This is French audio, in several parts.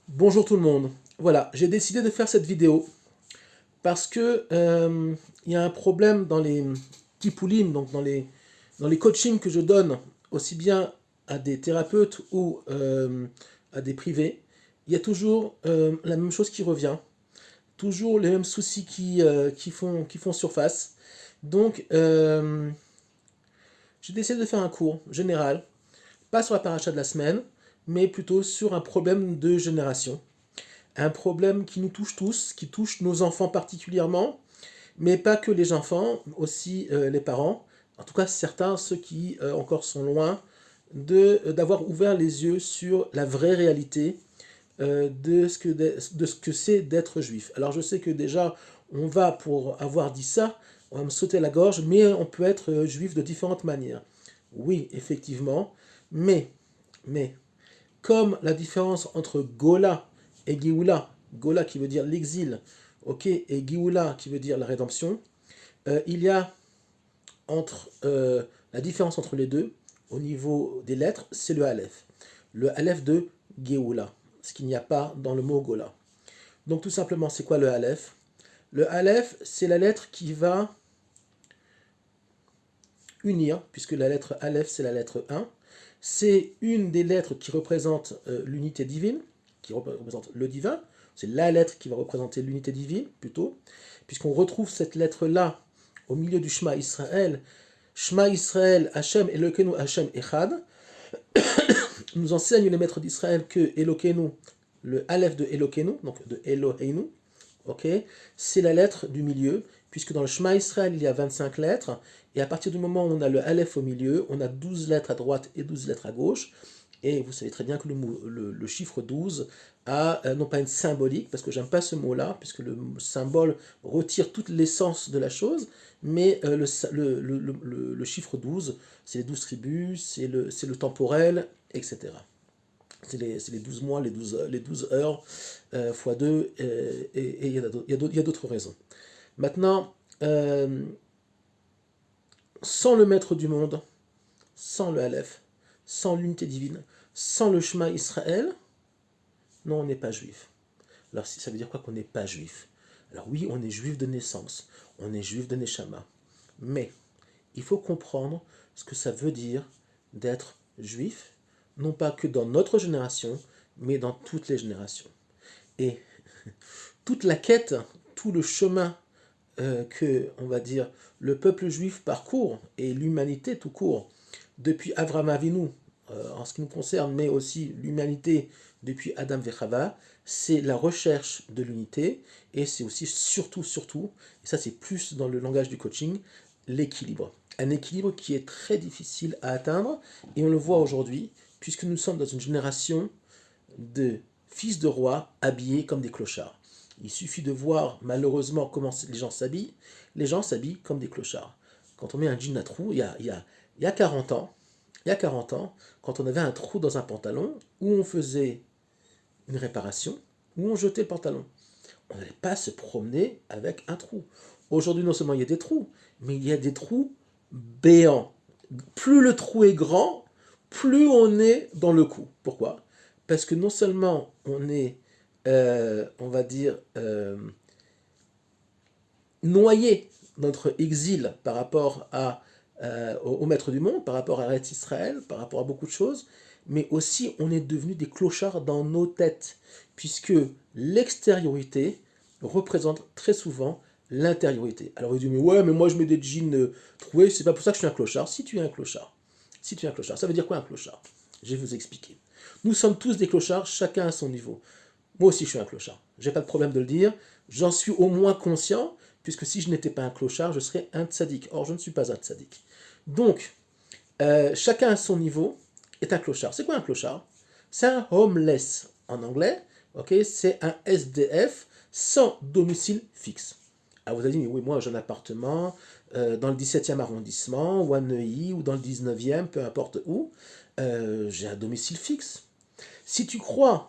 Bonjour tout le monde. Voilà, j'ai décidé de faire cette vidéo parce que il y a un problème dans les tipoulim, donc dans les coachings que je donne, aussi bien à des thérapeutes ou à des privés. Il y a toujours la même chose qui revient, toujours les mêmes soucis qui font surface. Donc, j'ai décidé de faire un cours général, pas sur la paracha de la semaine, mais plutôt sur un problème de génération. Un problème qui nous touche tous, qui touche nos enfants particulièrement, mais pas que les enfants, aussi les parents, en tout cas certains, ceux qui encore sont loin d'avoir ouvert les yeux sur la vraie réalité de ce que c'est d'être juif. Alors je sais que déjà, on va, pour avoir dit ça, on va me sauter la gorge, mais on peut être juif de différentes manières. Oui, effectivement, mais, comme la différence entre Gola et Géoula, Gola qui veut dire l'exil, ok, et Géoula qui veut dire la rédemption, il y a la différence entre les deux, au niveau des lettres, c'est le Aleph. Le Aleph de Géoula, ce qu'il n'y a pas dans le mot Gola. Donc tout simplement, c'est quoi le Aleph? Le Aleph, c'est la lettre qui va unir, puisque la lettre Aleph, c'est la lettre 1. C'est une des lettres qui représente l'unité divine, qui représente le divin. C'est la lettre qui va représenter l'unité divine, plutôt, puisqu'on retrouve cette lettre-là au milieu du Shema Israël. Shema Israël, Hashem Elokeinu, Hashem Echad. Nous enseignent les maîtres d'Israël que Elokeinu, le Aleph de Elokeinu, donc de Eloheinu, ok, c'est la lettre du milieu, puisque dans le Shema Israël, il y a 25 lettres, et à partir du moment où on a le Aleph au milieu, on a 12 lettres à droite et 12 lettres à gauche, et vous savez très bien que le chiffre 12 a non pas une symbolique, parce que j'aime pas ce mot-là, puisque le symbole retire toute l'essence de la chose, mais le chiffre 12, c'est les 12 tribus, c'est le temporel, etc. C'est les 12 mois, les 12 heures fois 2, et il y a d'autres raisons. Maintenant, sans le maître du monde, sans le Aleph, sans l'unité divine, sans le Shema Israël, non, on n'est pas juif. Alors ça veut dire quoi qu'on n'est pas juif? Alors oui, on est juif de naissance, on est juif de Neshama, mais il faut comprendre ce que ça veut dire d'être juif, non pas que dans notre génération, mais dans toutes les générations. Et toute la quête, tout le chemin que, on va dire, le peuple juif parcourt, et l'humanité tout court, depuis Avraham Avinu, en ce qui nous concerne, mais aussi l'humanité depuis Adam Vechava, c'est la recherche de l'unité, et c'est aussi surtout, et ça c'est plus dans le langage du coaching, l'équilibre. Un équilibre qui est très difficile à atteindre, et on le voit aujourd'hui, puisque nous sommes dans une génération de fils de rois habillés comme des clochards. Il suffit de voir malheureusement comment les gens s'habillent. Les gens s'habillent comme des clochards. Quand on met un jean à trous, il y a 40 ans, quand on avait un trou dans un pantalon, où on faisait une réparation, où on jetait le pantalon. On n'allait pas se promener avec un trou. Aujourd'hui, non seulement il y a des trous, mais il y a des trous béants. Plus le trou est grand, plus on est dans le coup. Pourquoi? Parce que non seulement on est, on va dire, noyé dans notre exil par rapport au maître du monde, par rapport à Eretz Israël, par rapport à beaucoup de choses, mais aussi on est devenu des clochards dans nos têtes, puisque l'extériorité représente très souvent l'intériorité. Alors vous dites, mais ouais, mais moi je mets des jeans troués, c'est pas pour ça que je suis un clochard. Si tu es un clochard, si tu es un clochard, ça veut dire quoi un clochard? Je vais vous expliquer. Nous sommes tous des clochards, chacun à son niveau. Moi aussi, je suis un clochard. J'ai pas de problème de le dire. J'en suis au moins conscient, puisque si je n'étais pas un clochard, je serais un tzaddik. Or, je ne suis pas un tzaddik. Donc, chacun à son niveau est un clochard. C'est quoi un clochard? C'est un homeless en anglais. Ok, c'est un SDF sans domicile fixe. Ah, vous avez dit, mais oui, moi j'ai un appartement dans le 17e arrondissement, ou à Neuilly, ou dans le 19e, peu importe où. J'ai un domicile fixe. Si tu crois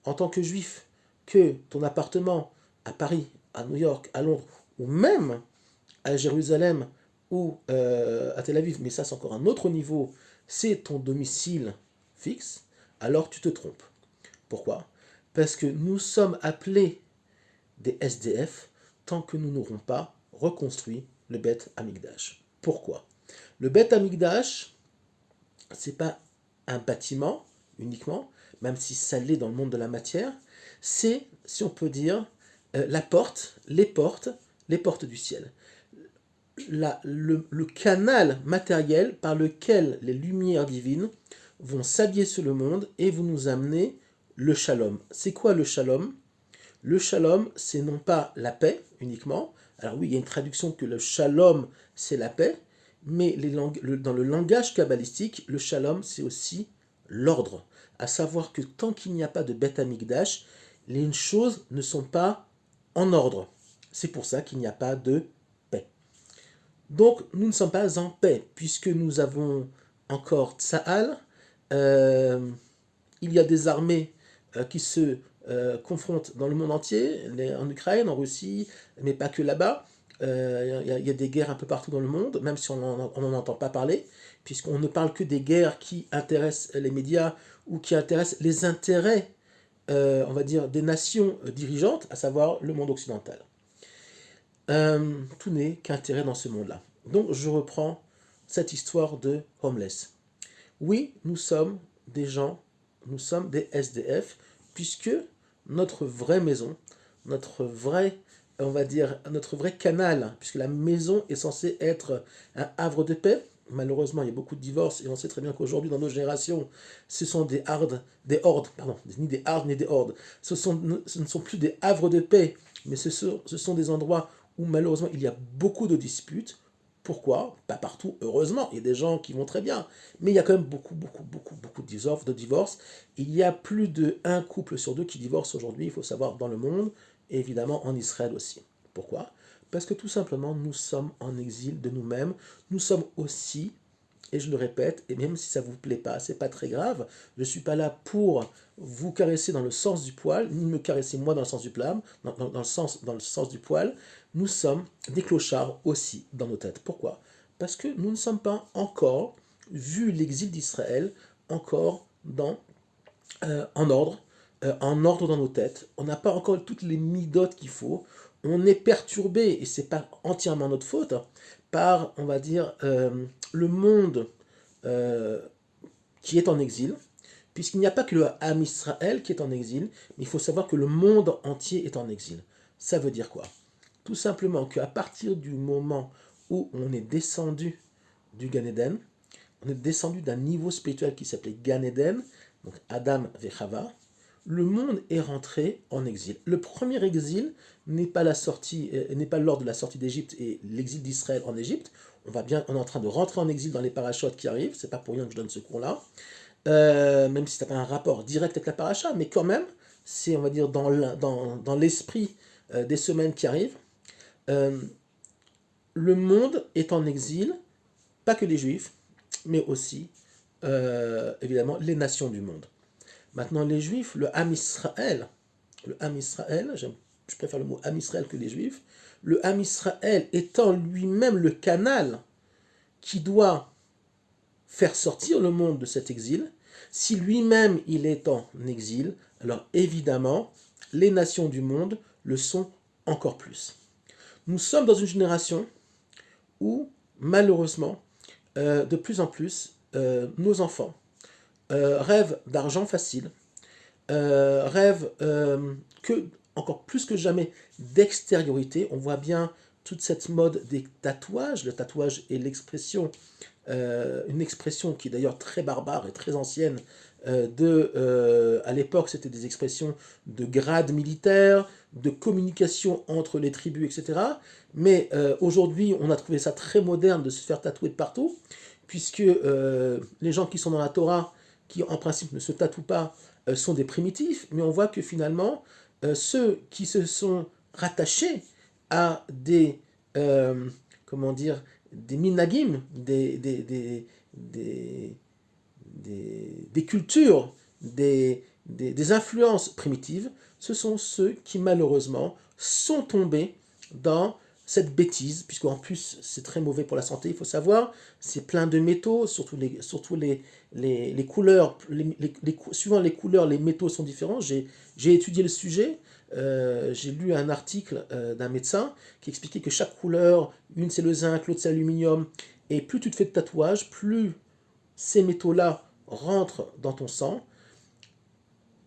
en tant que juif que ton appartement à Paris, à New York, à Londres, ou même à Jérusalem ou à Tel Aviv, mais ça c'est encore un autre niveau, c'est ton domicile fixe, alors tu te trompes. Pourquoi? Parce que nous sommes appelés des SDF tant que nous n'aurons pas reconstruit le Beth Amikdash. Pourquoi? Le Beth Amikdash, c'est pas un bâtiment uniquement, même si ça l'est dans le monde de la matière, c'est, si on peut dire, les portes du ciel. Le canal matériel par lequel les lumières divines vont s'habiller sur le monde et vont nous amener le shalom. C'est quoi le shalom? Le shalom, c'est non pas la paix uniquement. Alors oui, il y a une traduction que le shalom, c'est la paix, mais dans le langage kabbalistique, le shalom, c'est aussi l'ordre. À savoir que tant qu'il n'y a pas de Beth Amikdash, les choses ne sont pas en ordre. C'est pour ça qu'il n'y a pas de paix. Donc, nous ne sommes pas en paix, puisque nous avons encore Tsahal, il y a des armées qui se confrontent dans le monde entier, en Ukraine, en Russie, mais pas que là-bas. Il y a des guerres un peu partout dans le monde, même si on n'en entend pas parler, puisqu'on ne parle que des guerres qui intéressent les médias ou qui intéressent les intérêts, on va dire, des nations dirigeantes, à savoir le monde occidental. Tout n'est qu'intérêt dans ce monde-là. Donc je reprends cette histoire de homeless. Oui, nous sommes des gens, nous sommes des SDF, puisque notre vraie maison, notre vrai, on va dire, notre vrai canal, puisque la maison est censée être un havre de paix. Malheureusement, il y a beaucoup de divorces et on sait très bien qu'aujourd'hui, dans nos générations, ce sont des hordes, pardon, ni des hardes ni des hordes. Ce ne sont plus des havres de paix, mais ce sont des endroits où malheureusement il y a beaucoup de disputes. Pourquoi? Pas partout, heureusement, il y a des gens qui vont très bien, mais il y a quand même beaucoup de divorces. Il y a plus de un couple sur deux qui divorce aujourd'hui, il faut savoir, dans le monde, et évidemment en Israël aussi. Pourquoi? Parce que tout simplement, nous sommes en exil de nous-mêmes, nous sommes aussi, et je le répète, et même si ça ne vous plaît pas, c'est pas très grave, je ne suis pas là pour vous caresser dans le sens du poil, ni me caresser moi dans le sens du poil, dans le sens du poil. Nous sommes des clochards aussi dans nos têtes. Pourquoi? Parce que nous ne sommes pas encore, vu l'exil d'Israël, encore en ordre dans nos têtes. On n'a pas encore toutes les midotes qu'il faut. On est perturbé, et c'est pas entièrement notre faute, par, on va dire, le monde qui est en exil, puisqu'il n'y a pas que le Ham Israël qui est en exil, mais il faut savoir que le monde entier est en exil. Ça veut dire quoi? Tout simplement qu'à partir du moment où on est descendu du Gan Eden, on est descendu d'un niveau spirituel qui s'appelait Gan Eden, donc Adam et Chava, le monde est rentré en exil. Le premier exil n'est pas lors de la sortie d'Égypte et l'exil d'Israël en Égypte. On est en train de rentrer en exil dans les parachutes qui arrivent. C'est pas pour rien que je donne ce cours-là, même si ça n'a pas un rapport direct avec la paracha, mais quand même, c'est, on va dire, dans l'esprit des semaines qui arrivent. Le monde est en exil, pas que les Juifs, mais aussi, évidemment, les nations du monde. Maintenant, les Juifs, le Ham Israël, je préfère le mot Ham Israël que les Juifs, le Ham Israël étant lui-même le canal qui doit faire sortir le monde de cet exil, si lui-même il est en exil, alors évidemment, les nations du monde le sont encore plus. Nous sommes dans une génération où, malheureusement, de plus en plus, nos enfants rêvent d'argent facile, rêvent encore plus que jamais d'extériorité. On voit bien toute cette mode des tatouages. Le tatouage est une expression qui est d'ailleurs très barbare et très ancienne. À l'époque, c'était des expressions de grade militaire, de communication entre les tribus, etc. Mais aujourd'hui, on a trouvé ça très moderne de se faire tatouer de partout, puisque les gens qui sont dans la Torah, qui en principe ne se tatouent pas, sont des primitifs, mais on voit que finalement, ceux qui se sont rattachés à comment dire, des minagim, des cultures, des influences primitives, ce sont ceux qui malheureusement sont tombés dans cette bêtise, puisqu'en plus c'est très mauvais pour la santé, il faut savoir, c'est plein de métaux, surtout les couleurs, suivant les couleurs, les métaux sont différents. J'ai étudié le sujet, j'ai lu un article d'un médecin qui expliquait que chaque couleur, une c'est le zinc, l'autre c'est l'aluminium, et plus tu te fais de tatouages, plus ces métaux-là rentrent dans ton sang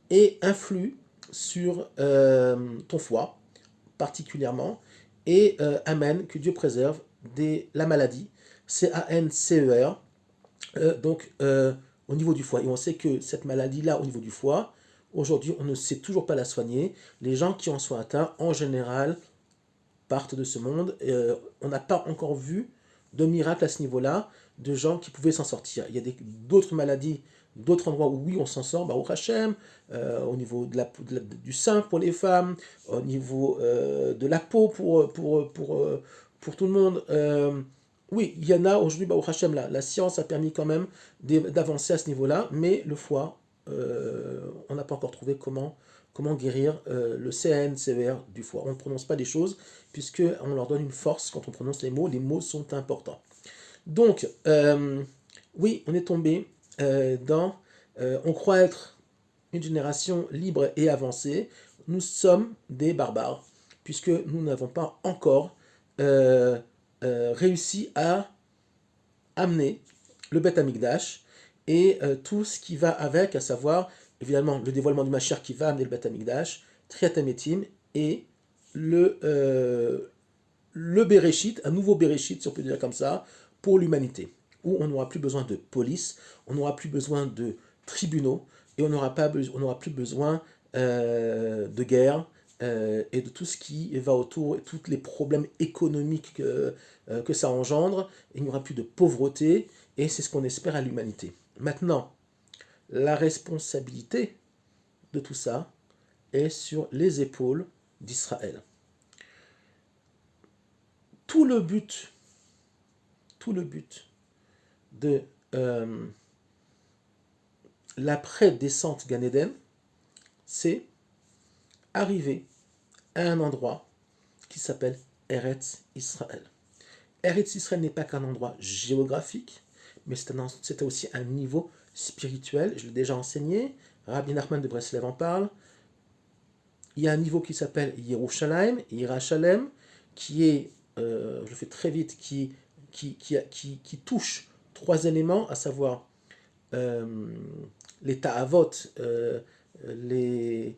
et influent sur ton foie particulièrement, et amène, que Dieu préserve, la maladie, CANCER, au niveau du foie. Et on sait que cette maladie-là, au niveau du foie, aujourd'hui, on ne sait toujours pas la soigner. Les gens qui en sont atteints, en général, partent de ce monde. On n'a pas encore vu de miracle à ce niveau-là, de gens qui pouvaient s'en sortir. Il y a d'autres maladies, d'autres endroits où oui, on s'en sort, au Hachem, au niveau du sein pour les femmes, au niveau de la peau pour tout le monde. Oui, il y en a aujourd'hui, au Hachem, la science a permis quand même d'avancer à ce niveau-là, mais le foie, on n'a pas encore trouvé comment guérir le CANCER du foie. On ne prononce pas des choses, puisqu'on leur donne une force quand on prononce les mots sont importants. Donc, oui, on est tombé on croit être une génération libre et avancée, nous sommes des barbares, puisque nous n'avons pas encore réussi à amener le Beth Amikdash et tout ce qui va avec, à savoir, évidemment, le dévoilement du Mashiach qui va amener le Beth Amikdash, Triat Hametim, et le Bereshit, un nouveau Bereshit, si on peut dire comme ça, pour l'humanité, où on n'aura plus besoin de police, on n'aura plus besoin de tribunaux, et on n'aura plus besoin de guerre, et de tout ce qui va autour, et tous les problèmes économiques que ça engendre. Il n'y aura plus de pauvreté, et c'est ce qu'on espère à l'humanité. Maintenant, la responsabilité de tout ça est sur les épaules d'Israël. Tout le but de l'après-descente Gan Eden, c'est arriver à un endroit qui s'appelle Eretz Israël. Eretz Israël n'est pas qu'un endroit géographique, mais c'est aussi un niveau spirituel. Je l'ai déjà enseigné, Rabbi Nachman de Breslev en parle. Il y a un niveau qui s'appelle Yerushalayim, Yerushalem, qui est, je le fais très vite, qui touche trois éléments, à savoir les ta'avot, j'ai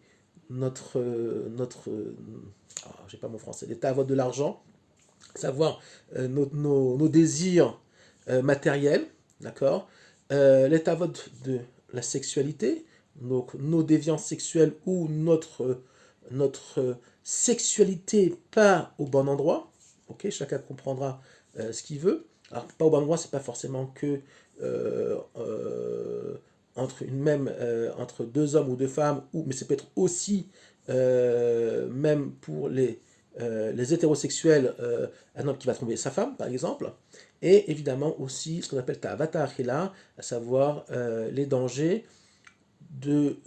pas mon français, les ta'avot de l'argent, à savoir nos désirs matériels, d'accord, les ta'avot de la sexualité, donc nos déviances sexuelles ou notre sexualité pas au bon endroit, ok, chacun comprendra ce qu'il veut. Alors, pas au bon endroit, c'est pas forcément que entre deux hommes ou deux femmes, mais ça peut être aussi même pour les hétérosexuels, un homme qui va tromper sa femme, par exemple, et évidemment aussi ce qu'on appelle ta'avata achila, à savoir les dangers de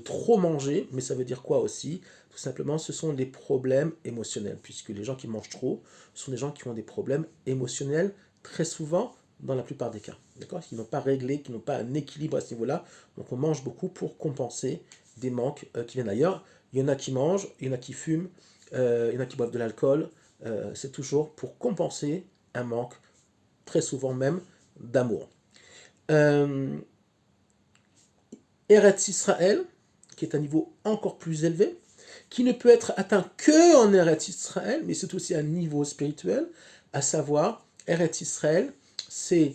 trop manger, mais ça veut dire quoi aussi? Tout simplement, ce sont des problèmes émotionnels, puisque les gens qui mangent trop sont des gens qui ont des problèmes émotionnels, très souvent, dans la plupart des cas, d'accord? Qui n'ont pas réglé, qui n'ont pas un équilibre à ce niveau-là, donc on mange beaucoup pour compenser des manques qui viennent ailleurs. Il y en a qui mangent, il y en a qui fument, il y en a qui boivent de l'alcool, c'est toujours pour compenser un manque, très souvent même, d'amour. Eretz Israël, qui est un niveau encore plus élevé, qui ne peut être atteint que en Eretz Israël, mais c'est aussi un niveau spirituel, à savoir, Eretz Israël, c'est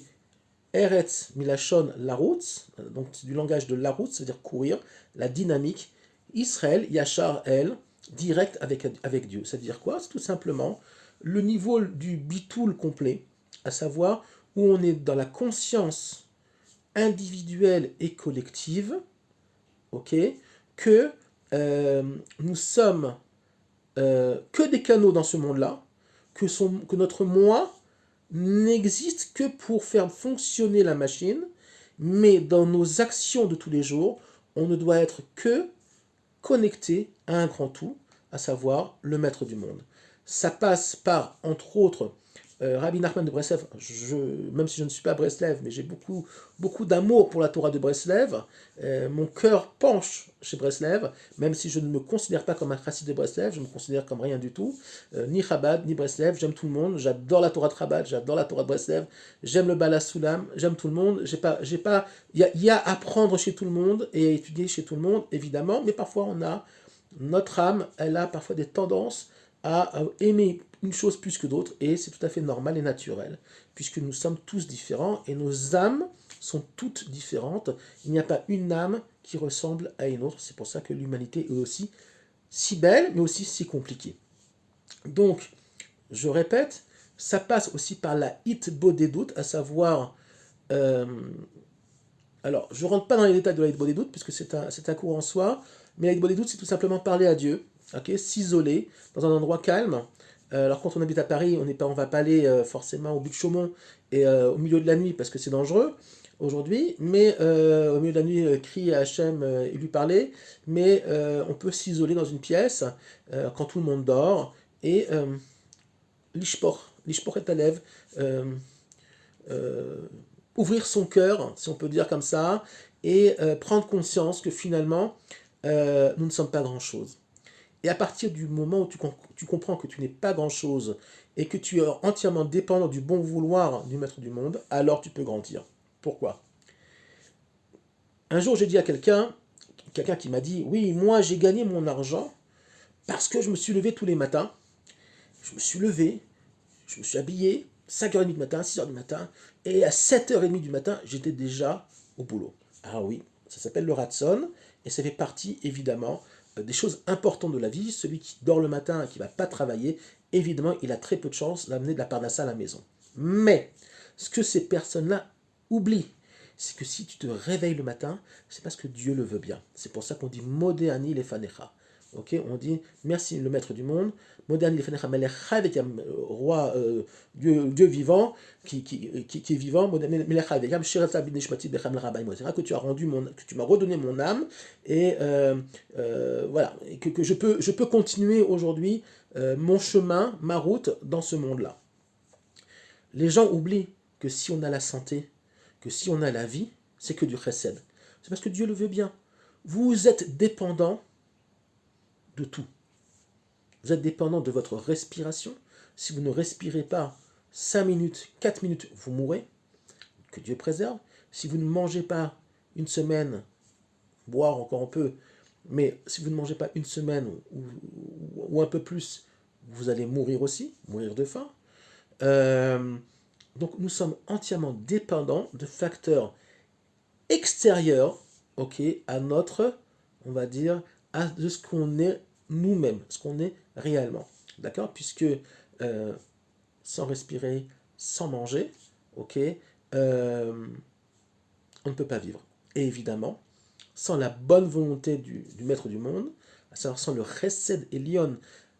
Eretz Milachon Larutz, donc du langage de Larutz, ça veut dire courir, la dynamique, Israël, Yachar El, direct avec Dieu. Ça veut dire quoi? C'est tout simplement le niveau du bitoul complet, à savoir où on est dans la conscience individuelle et collective, ok, que nous sommes que des canaux dans ce monde-là, que notre moi n'existe que pour faire fonctionner la machine, mais dans nos actions de tous les jours, on ne doit être que connecté à un grand tout, à savoir le maître du monde. Ça passe par, entre autres, Rabbi Nachman de Breslev, même si je ne suis pas Breslev, mais j'ai beaucoup d'amour pour la Torah de Breslev. Mon cœur penche chez Breslev, même si je ne me considère pas comme un chassid de Breslev, je me considère comme rien du tout. Ni Chabad, ni Breslev, j'aime tout le monde, j'adore la Torah de Chabad, j'adore la Torah de Breslev, j'aime le Bala Sulam, j'aime tout le monde. Il y a à apprendre chez tout le monde et à étudier chez tout le monde, évidemment, mais parfois notre âme, elle a parfois des tendances à aimer une chose plus que d'autres, et c'est tout à fait normal et naturel, puisque nous sommes tous différents, et nos âmes sont toutes différentes. Il n'y a pas une âme qui ressemble à une autre, c'est pour ça que l'humanité est aussi si belle, mais aussi si compliquée. Donc, je répète, ça passe aussi par la hitbodedut, à savoir... alors, je ne rentre pas dans les détails de la hitbodedut, puisque c'est un cours en soi, mais la hitbodedut, c'est tout simplement parler à Dieu, okay, s'isoler dans un endroit calme. Alors quand on habite à Paris, on va pas aller forcément au but de Chaumont et au milieu de la nuit parce que c'est dangereux aujourd'hui, mais au milieu de la nuit, crier à Hachem et lui parler, mais on peut s'isoler dans une pièce quand tout le monde dort et l'ishpor est à lèvres, ouvrir son cœur, si on peut dire comme ça, et prendre conscience que finalement, nous ne sommes pas grand-chose. Et à partir du moment où tu comprends que tu n'es pas grand-chose et que tu es entièrement dépendant du bon vouloir du maître du monde, alors tu peux grandir. Pourquoi? Un jour, j'ai dit à quelqu'un qui m'a dit, oui, moi j'ai gagné mon argent parce que je me suis levé tous les matins. Je me suis levé, je me suis habillé, 5h30 du matin, 6h du matin, et à 7h30 du matin, j'étais déjà au boulot. Ah oui, ça s'appelle le ratson, et ça fait partie, évidemment, des choses importantes de la vie. Celui qui dort le matin et qui ne va pas travailler, évidemment, il a très peu de chance d'amener de la parnassa à la maison. Mais, ce que ces personnes-là oublient, c'est que si tu te réveilles le matin, c'est parce que Dieu le veut bien. C'est pour ça qu'on dit Modéani lefanecha. Okay, on dit merci le maître du monde, Modéani lefanecha melecha, avec un roi, Dieu vivant, qui est vivant, melecha avec un shirata b'nishmati becham l'rabaim, que tu as que tu m'as redonné mon âme, et voilà, et que je peux continuer aujourd'hui mon chemin, ma route dans ce monde-là. Les gens oublient que si on a la santé, que si on a la vie, c'est que du chesed. C'est parce que Dieu le veut bien. Vous êtes dépendant de tout. Vous êtes dépendant de votre respiration. Si vous ne respirez pas 5 minutes, 4 minutes, vous mourrez. Que Dieu préserve. Si vous ne mangez pas une semaine, boire encore un peu, mais si vous ne mangez pas une semaine ou un peu plus, vous allez mourir aussi, mourir de faim. Donc nous sommes entièrement dépendants de facteurs extérieurs, à notre, on va dire, de ce qu'on est nous-mêmes, ce qu'on est réellement. D'accord? Puisque sans respirer, sans manger, on ne peut pas vivre. Et évidemment, sans la bonne volonté du maître du monde, à savoir sans le chesed elion,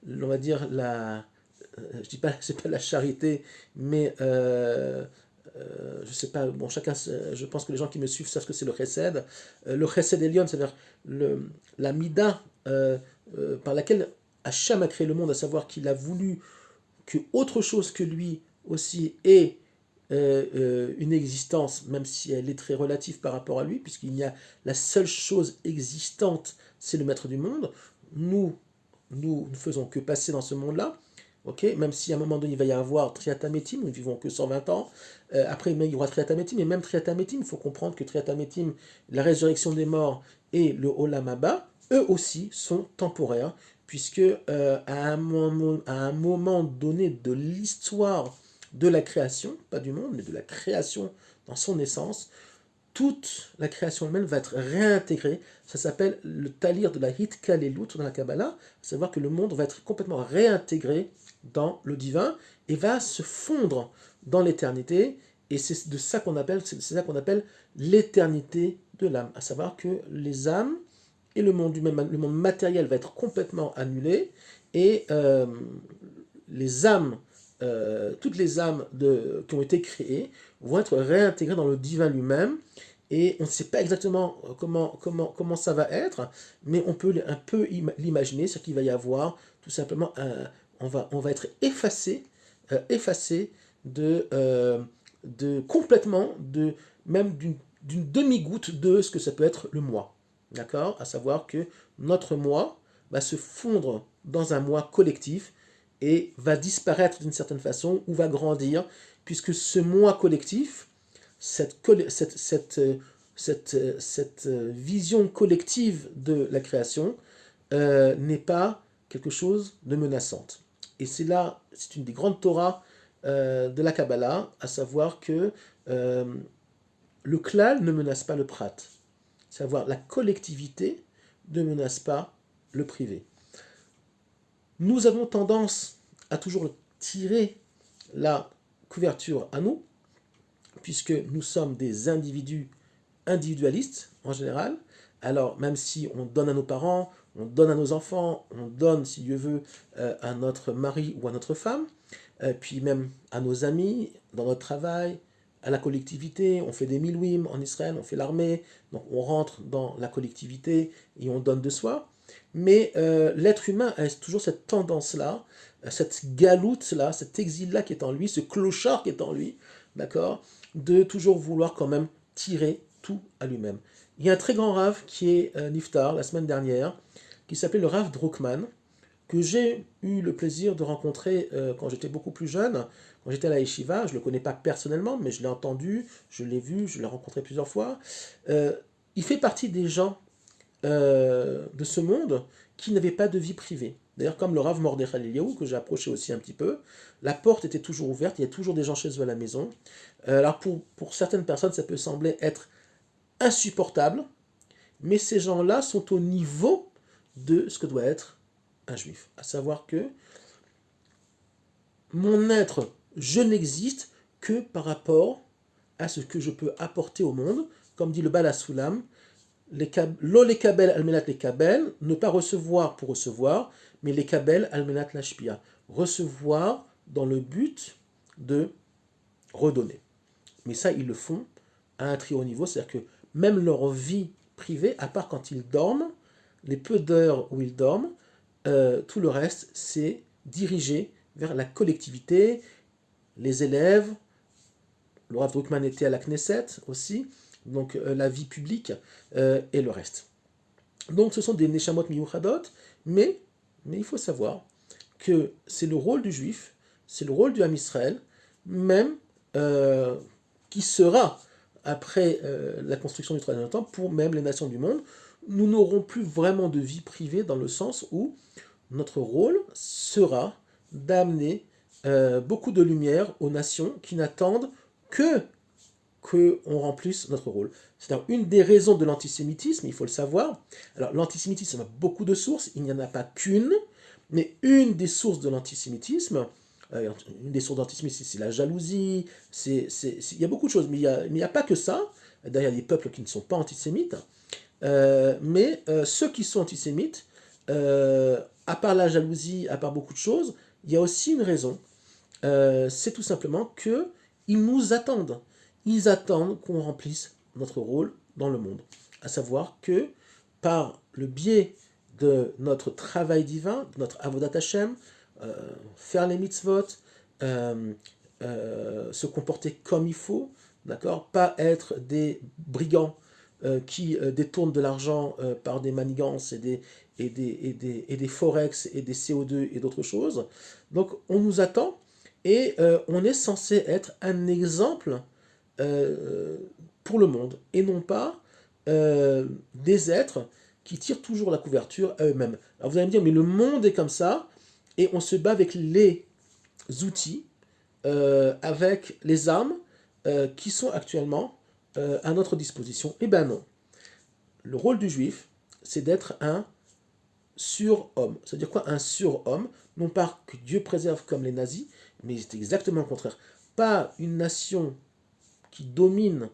on va dire je dis pas, c'est pas la charité, mais je sais pas, bon, je pense que les gens qui me suivent savent ce que c'est le chesed. Le chesed elion, c'est-à-dire la mida par laquelle Hachem a créé le monde, à savoir qu'il a voulu que autre chose que lui aussi ait une existence, même si elle est très relative par rapport à lui, puisqu'il y a la seule chose existante, c'est le maître du monde. Nous ne faisons que passer dans ce monde-là. Même si à un moment donné il va y avoir Triatametim, nous ne vivons que 120 ans, après il y aura Triatametim, et même Triatametim, il faut comprendre que Triatametim, la résurrection des morts et le Olam Haba, eux aussi sont temporaires, puisque à un moment donné de l'histoire de la création, pas du monde, mais de la création dans son essence, toute la création elle-même va être réintégrée. Ça s'appelle le talir de la Hitkalelut dans la Kabbalah, à savoir que le monde va être complètement réintégré dans le divin et va se fondre dans l'éternité. Et c'est ça qu'on appelle l'éternité de l'âme, à savoir que les âmes et le monde matériel va être complètement annulé, et les âmes, toutes les âmes qui ont été créées vont être réintégrées dans le divin lui-même. Et on ne sait pas exactement comment ça va être, mais on peut un peu l'imaginer, c'est qu'il va y avoir tout simplement on va être effacé complètement, même d'une demi-goutte de ce que ça peut être le moi. D'accord? À savoir que notre moi va se fondre dans un moi collectif et va disparaître d'une certaine façon ou va grandir, puisque ce moi collectif, cette vision collective de la création n'est pas quelque chose de menaçante. Et c'est une des grandes Torahs de la Kabbalah, à savoir que le klal ne menace pas le prat. Savoir la collectivité ne menace pas le privé. Nous avons tendance à toujours tirer la couverture à nous, puisque nous sommes des individus individualistes en général. Alors, même si on donne à nos parents, on donne à nos enfants, on donne, si Dieu veut, à notre mari ou à notre femme, puis même à nos amis, dans notre travail, à la collectivité, on fait des milwim en Israël, on fait l'armée, donc on rentre dans la collectivité et on donne de soi. Mais l'être humain a toujours cette tendance-là, cette galoute-là, cet exil-là qui est en lui, ce clochard qui est en lui, d'accord, de toujours vouloir quand même tirer tout à lui-même. Il y a un très grand rave qui est Niftar, la semaine dernière, qui s'appelait le Rav Druckmann, que j'ai eu le plaisir de rencontrer quand j'étais beaucoup plus jeune, quand j'étais à la Yeshiva. Je ne le connais pas personnellement, mais je l'ai entendu, je l'ai vu, je l'ai rencontré plusieurs fois. Il fait partie des gens de ce monde qui n'avaient pas de vie privée. D'ailleurs, comme le Rav Mordechai Eliyahu, que j'ai approché aussi un petit peu, la porte était toujours ouverte, il y a toujours des gens chez eux à la maison. Alors pour certaines personnes, ça peut sembler être insupportable, mais ces gens-là sont au niveau de ce que doit être un juif. À savoir que mon être, je n'existe que par rapport à ce que je peux apporter au monde, comme dit le Bala Soulam, lo les kabel almenat les kabel, ne pas recevoir pour recevoir, mais les kabel almenat lashpia, recevoir dans le but de redonner. Mais ça, ils le font à un très haut niveau, c'est-à-dire que même leur vie privée, à part quand ils dorment, les peu d'heures où ils dorment, tout le reste, c'est dirigé vers la collectivité, les élèves. Le Rav Druckmann était à la Knesset aussi, donc la vie publique et le reste. Donc ce sont des Neshamot Miyuchadot, mais il faut savoir que c'est le rôle du juif, c'est le rôle du Ham Israël, même qui sera, après la construction du troisième temple, pour même les nations du monde. Nous n'aurons plus vraiment de vie privée dans le sens où notre rôle sera d'amener beaucoup de lumière aux nations qui n'attendent qu'on remplisse notre rôle. C'est-à-dire une des raisons de l'antisémitisme, il faut le savoir. Alors l'antisémitisme a beaucoup de sources, il n'y en a pas qu'une, mais une des sources de l'antisémitisme, une des sources d'antisémitisme, c'est la jalousie, il y a beaucoup de choses, mais il n'y a pas que ça. D'ailleurs, il y a des peuples qui ne sont pas antisémites, mais ceux qui sont antisémites, à part la jalousie, à part beaucoup de choses, il y a aussi une raison. C'est tout simplement qu'ils nous attendent. Ils attendent qu'on remplisse notre rôle dans le monde. À savoir que par le biais de notre travail divin, de notre avodat Hashem, faire les mitzvot, se comporter comme il faut, d'accord, pas être des brigands qui détournent de l'argent par des manigances et des forex et des CO2 et d'autres choses. Donc on nous attend et on est censé être un exemple pour le monde et non pas des êtres qui tirent toujours la couverture à eux-mêmes. Alors vous allez me dire, mais le monde est comme ça et on se bat avec les outils, avec les armes qui sont actuellement à notre disposition. Eh bien non. Le rôle du juif, c'est d'être un surhomme. C'est-à-dire quoi un surhomme? Non pas que Dieu préserve comme les nazis, mais c'est exactement le contraire. Pas une nation qui domine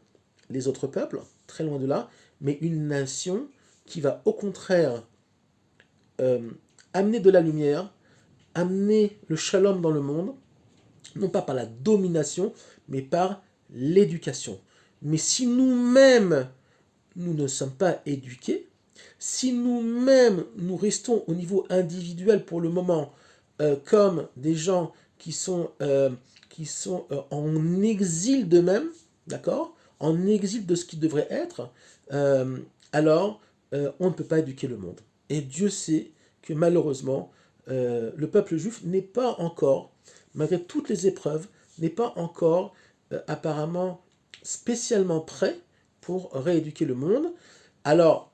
les autres peuples, très loin de là, mais une nation qui va au contraire amener de la lumière, amener le shalom dans le monde, non pas par la domination, mais par l'éducation. Mais si nous-mêmes, nous ne sommes pas éduqués, si nous-mêmes, nous restons au niveau individuel pour le moment, comme des gens qui sont en exil d'eux-mêmes, d'accord, en exil de ce qu'ils devraient être, euh, alors on ne peut pas éduquer le monde. Et Dieu sait que malheureusement, le peuple juif n'est pas encore, malgré toutes les épreuves, n'est pas encore apparemment spécialement prêt pour rééduquer le monde. Alors,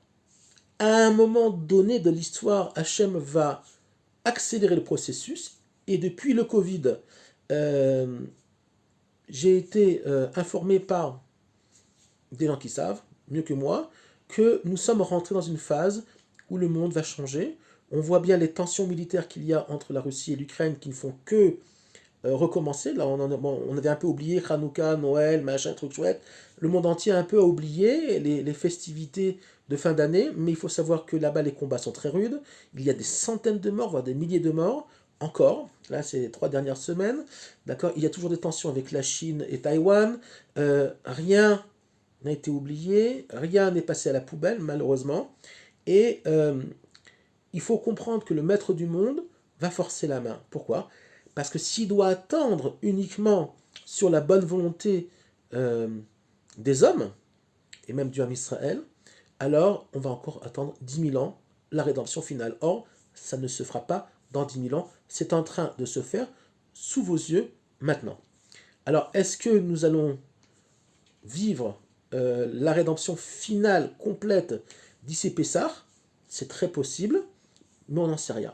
à un moment donné de l'histoire, Hachem va accélérer le processus. Et depuis le Covid, euh, j'ai été informé par des gens qui savent, mieux que moi, que nous sommes rentrés dans une phase où le monde va changer. On voit bien les tensions militaires qu'il y a entre la Russie et l'Ukraine qui ne font que recommencer. Là, on avait un peu oublié Hanouka, Noël, machin, truc chouette. Le monde entier a un peu oublié les festivités de fin d'année, mais il faut savoir que là-bas, les combats sont très rudes. Il y a des centaines de morts, voire des milliers de morts, encore. Là, c'est les 3 dernières semaines. D'accord. Il y a toujours des tensions avec la Chine et Taïwan. Rien n'a été oublié, rien n'est passé à la poubelle, malheureusement. Et il faut comprendre que le maître du monde va forcer la main. Pourquoi? Parce que s'il doit attendre uniquement sur la bonne volonté euh, des hommes, et même du Ham Israël, alors on va encore attendre 10 000 ans la rédemption finale. Or, ça ne se fera pas dans 10 000 ans, c'est en train de se faire sous vos yeux maintenant. Alors, est-ce que nous allons vivre la rédemption finale complète d'ici Pessah? C'est très possible, mais on n'en sait rien.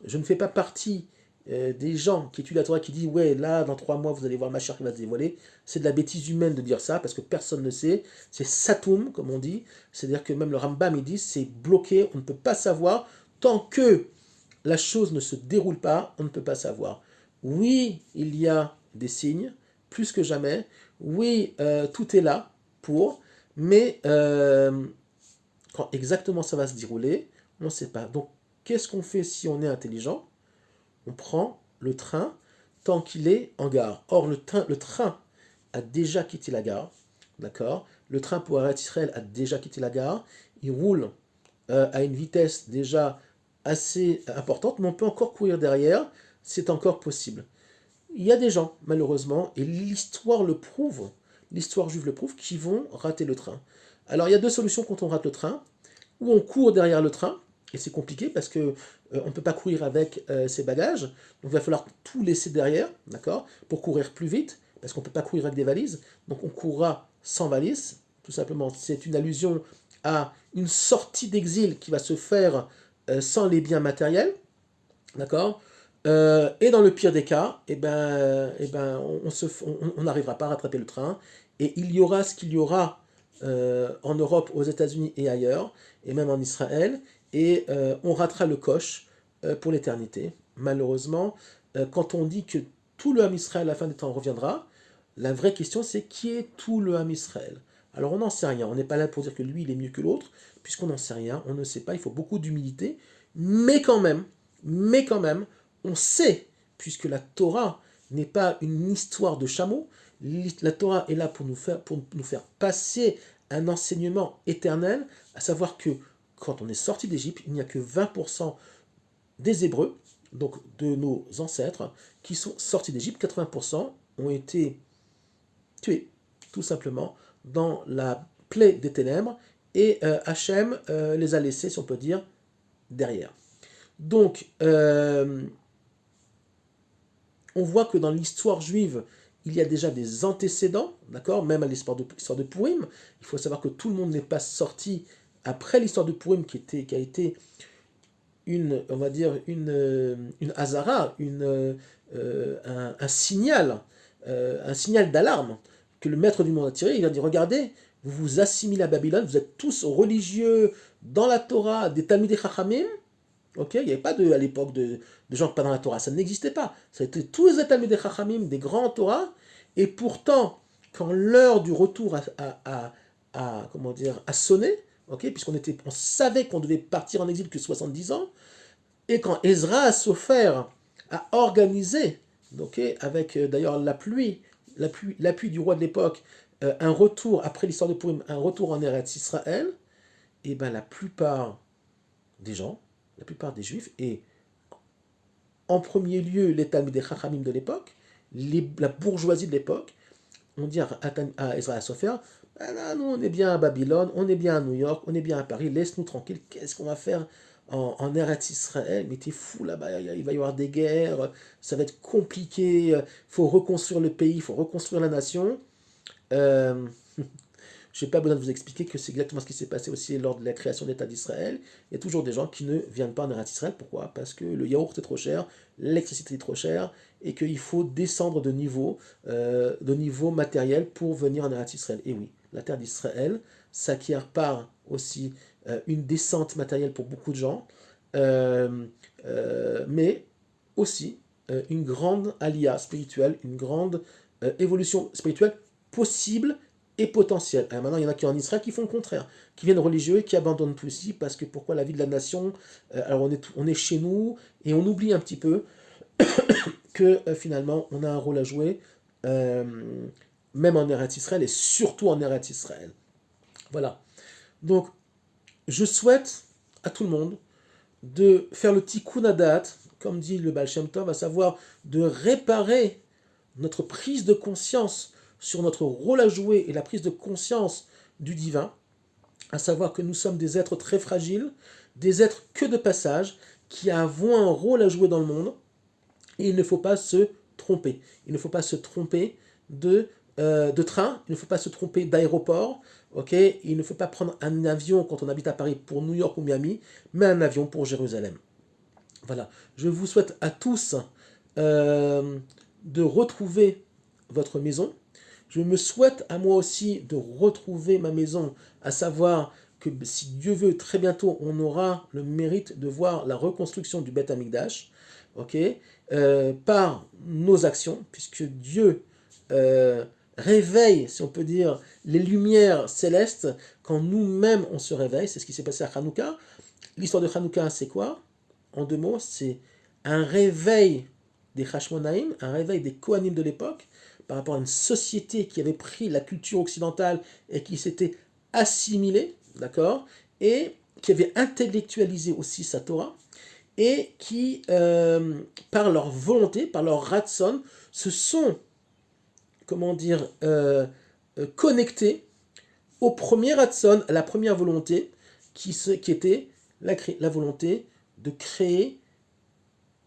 Je ne fais pas partie des gens qui étudient la Torah qui disent ouais, là dans 3 mois vous allez voir ma chair qui va se dévoiler. C'est de la bêtise humaine de dire ça parce que personne ne sait. C'est Satoum comme on dit, c'est-à-dire que même le Rambam il dit c'est bloqué, on ne peut pas savoir tant que la chose ne se déroule pas, on ne peut pas savoir. Oui, il y a des signes plus que jamais. Oui, tout est là pour, mais quand exactement ça va se dérouler, on ne sait pas. Donc qu'est-ce qu'on fait si on est intelligent? On prend le train tant qu'il est en gare. Or, le train a déjà quitté la gare, d'accord? Le train pour Eretz Israël a déjà quitté la gare. Il roule à une vitesse déjà assez importante, mais on peut encore courir derrière, c'est encore possible. Il y a des gens, malheureusement, et l'histoire le prouve, l'histoire juive le prouve, qui vont rater le train. Alors, il y a deux solutions quand on rate le train. Ou on court derrière le train, et c'est compliqué parce que on ne peut pas courir avec ses bagages, donc il va falloir tout laisser derrière, d'accord, pour courir plus vite, parce qu'on ne peut pas courir avec des valises, donc on courra sans valise, tout simplement. C'est une allusion à une sortie d'exil qui va se faire sans les biens matériels, d'accord. Et dans le pire des cas, on n'arrivera pas à rattraper le train, et il y aura ce qu'il y aura en Europe, aux États-Unis et ailleurs, et même en Israël, et on ratera le coche pour l'éternité. Malheureusement, quand on dit que tout le Ham Israël à la fin des temps reviendra, la vraie question c'est qui est tout le Ham Israël? Alors on n'en sait rien, on n'est pas là pour dire que lui il est mieux que l'autre, puisqu'on n'en sait rien, on ne sait pas, il faut beaucoup d'humilité, mais quand même, on sait, puisque la Torah n'est pas une histoire de chameau, la Torah est là pour nous faire passer un enseignement éternel, à savoir que quand on est sorti d'Égypte, il n'y a que 20% des Hébreux, donc de nos ancêtres, qui sont sortis d'Égypte. 80% ont été tués, tout simplement, dans la plaie des ténèbres, et Hachem les a laissés, si on peut dire, derrière. Donc, on voit que dans l'histoire juive, il y a déjà des antécédents, d'accord, même à l'histoire de Purim. Il faut savoir que tout le monde n'est pas sorti après l'histoire de Purim, qui a été on va dire, une hazara, un signal d'alarme que le maître du monde a tiré. Il a dit, regardez, vous vous assimilez à Babylone, vous êtes tous religieux dans la Torah, des Talmidei Chachamim. Ok, il n'y avait pas à l'époque de gens pas dans la Torah, ça n'existait pas. Ça a été tous les Talmidei Chachamim, des grands Torah, et pourtant, quand l'heure du retour comment dire, a sonné, ok, on savait qu'on devait partir en exil que 70 ans, et quand Ezra a souffert, a organisé, ok, avec d'ailleurs l'appui du roi de l'époque, un retour, après l'histoire de Purim, un retour en Eretz Israël, et bien la plupart des gens, la plupart des juifs, et en premier lieu les Talmidei Chachamim de l'époque, la bourgeoisie de l'époque, on dit à Ezra Sofer, ah là, nous on est bien à Babylone, on est bien à New York, on est bien à Paris, laisse-nous tranquille, qu'est-ce qu'on va faire en Eretz Israël? Mais t'es fou là-bas, il va y avoir des guerres, ça va être compliqué, il faut reconstruire le pays, il faut reconstruire la nation. Euh, Je n'ai pas besoin de vous expliquer que c'est exactement ce qui s'est passé aussi lors de la création de l'État d'Israël. Il y a toujours des gens qui ne viennent pas en Eretz Israël. Pourquoi? Parce que le yaourt est trop cher, l'électricité est trop chère, et qu'il faut descendre de niveau matériel pour venir en Eretz Israël. Et oui, la terre d'Israël s'acquiert par aussi une descente matérielle pour beaucoup de gens, euh, mais aussi une grande alia spirituelle, une grande évolution spirituelle possible et potentielle. Alors maintenant, il y en a qui en Israël qui font le contraire, qui viennent religieux et qui abandonnent tout ici parce que pourquoi la vie de la nation, alors on est chez nous et on oublie un petit peu que finalement on a un rôle à jouer, euh, même en Eretz Israël et surtout en Eretz Israël. Voilà. Donc, je souhaite à tout le monde de faire le tikkun hadat, comme dit le Baal Shem Tov, à savoir de réparer notre prise de conscience sur notre rôle à jouer et la prise de conscience du divin, à savoir que nous sommes des êtres très fragiles, des êtres que de passage, qui avons un rôle à jouer dans le monde, et il ne faut pas se tromper. Il ne faut pas se tromper de train, il ne faut pas se tromper d'aéroport, ok? Il ne faut pas prendre un avion quand on habite à Paris pour New York ou Miami, mais un avion pour Jérusalem. Voilà, je vous souhaite à tous de retrouver votre maison. Je me souhaite à moi aussi de retrouver ma maison, à savoir que si Dieu veut, très bientôt, on aura le mérite de voir la reconstruction du Beth Amikdash, ok, par nos actions, puisque Dieu réveille, si on peut dire, les lumières célestes quand nous-mêmes on se réveille. C'est ce qui s'est passé à Hanouka. L'histoire de Hanouka, c'est quoi? En deux mots, c'est un réveil des Hashmonaïm, un réveil des Kohanim de l'époque, par rapport à une société qui avait pris la culture occidentale et qui s'était assimilée, d'accord, et qui avait intellectualisé aussi sa Torah, et qui, par leur volonté, par leur ratson, se sont, comment dire, connectés au premier ratson, à la première volonté, qui était la volonté de créer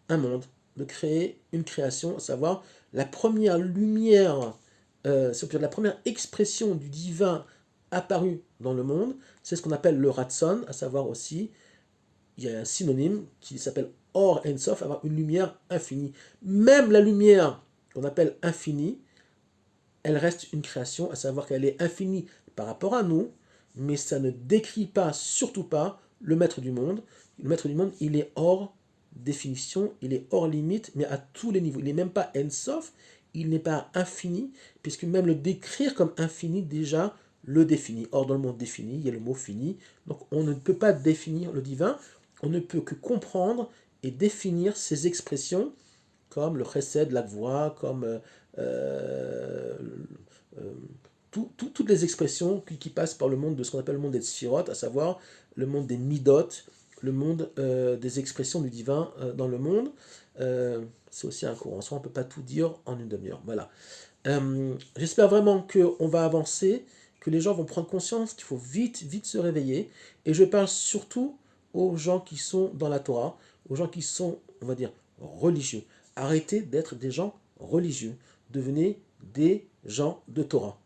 un monde, de créer une création, à savoir la première lumière, la première expression du divin apparue dans le monde, c'est ce qu'on appelle le Ratson, à savoir aussi, il y a un synonyme qui s'appelle Or Ensof, avoir une lumière infinie. Même la lumière qu'on appelle infinie, elle reste une création, à savoir qu'elle est infinie par rapport à nous, mais ça ne décrit pas, surtout pas, le maître du monde. Le maître du monde, il est hors définition, il est hors limite, mais à tous les niveaux. Il n'est même pas Ensof, il n'est pas infini, puisque même le décrire comme infini, déjà, le définit. Or, dans le monde défini, il y a le mot fini. Donc, on ne peut pas définir le divin, on ne peut que comprendre et définir ces expressions, comme le chesed, la voix, comme euh, euh, toutes les expressions qui passent par le monde de ce qu'on appelle le monde des Sphirot, à savoir le monde des Midot, le monde des expressions du divin dans le monde. C'est aussi un cours en soi, on ne peut pas tout dire en une demi-heure. Voilà. J'espère vraiment qu'on va avancer, que les gens vont prendre conscience qu'il faut vite, vite se réveiller. Et je parle surtout aux gens qui sont dans la Torah, aux gens qui sont, on va dire, religieux. Arrêtez d'être des gens religieux. Devenez des gens de Torah.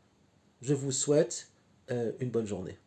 Je vous souhaite une bonne journée.